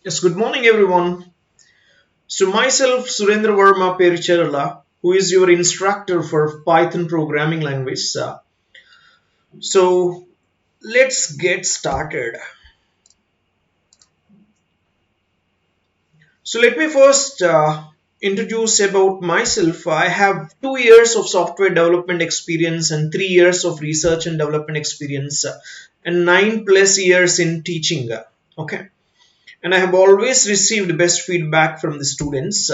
Yes, good morning everyone. So myself Surendra Verma Pericharala, who is your instructor for Python programming language. So let's get started. So let me first introduce about myself. I have 2 years of software development experience and 3 years of research and development experience and 9+ years in teaching. Okay. And I have always received best feedback from the students.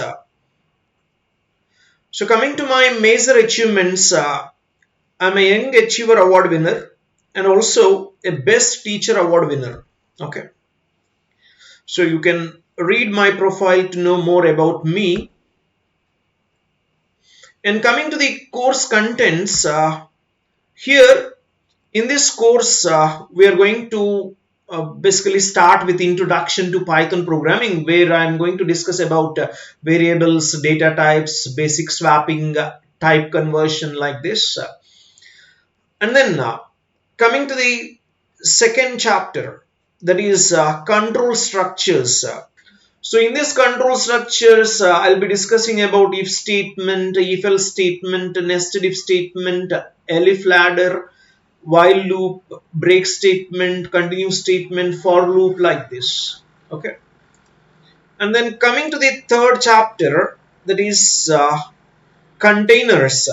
So coming to my major achievements, I'm a Young Achiever Award winner and also a Best Teacher Award winner. Okay, so you can read my profile to know more about me. And coming to the course contents, here in this course, we are going to basically start with introduction to Python programming, where I'm going to discuss about variables, data types, basic swapping, type conversion like this. And then coming to the second chapter, that is control structures. So in this control structures, I'll be discussing about if statement, if else statement, nested if statement, elif ladder, while loop, break statement, continue statement, for loop like this. Okay. And then coming to the third chapter, that is containers.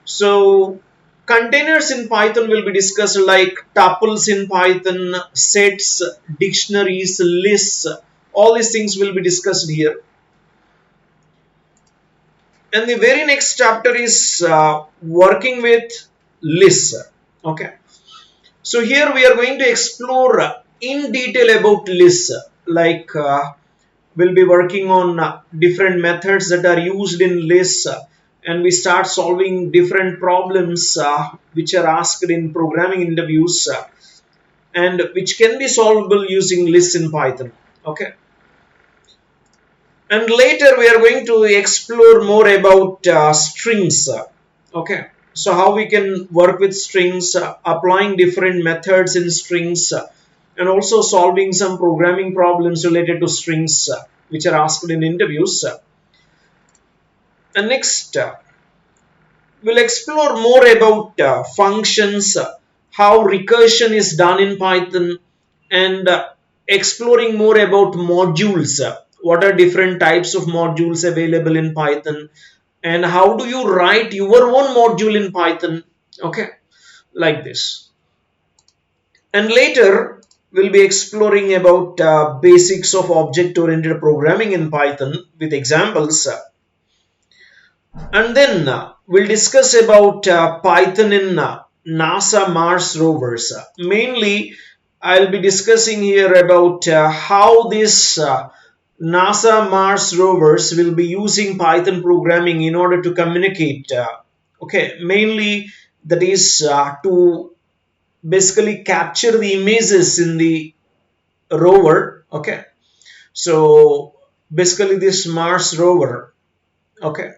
So containers in Python will be discussed like tuples in Python, sets, dictionaries, lists, all these things will be discussed here. And the very next chapter is working with lists. Okay. So here we are going to explore in detail about lists, like we'll be working on different methods that are used in lists, and we start solving different problems which are asked in programming interviews and which can be solvable using lists in Python. Okay. And later we are going to explore more about strings. Okay. So how we can work with strings, applying different methods in strings, and also solving some programming problems related to strings which are asked in interviews. And next, we'll explore more about functions, how recursion is done in Python, and exploring more about modules. What are different types of modules available in Python, and how do you write your own module in Python? Okay, like this. And later, we'll be exploring about basics of object-oriented programming in Python with examples. And then we'll discuss about Python in NASA Mars Rovers. Mainly, I'll be discussing here about how this NASA Mars Rovers will be using Python programming in order to communicate. Okay, mainly that is to basically capture the images in the rover. Okay, so basically this Mars rover. Okay,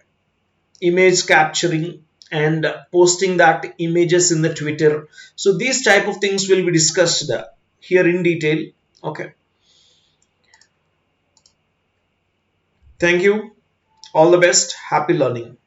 image capturing and posting that images in the Twitter. So these type of things will be discussed here in detail. Okay, thank you, all the best, happy learning.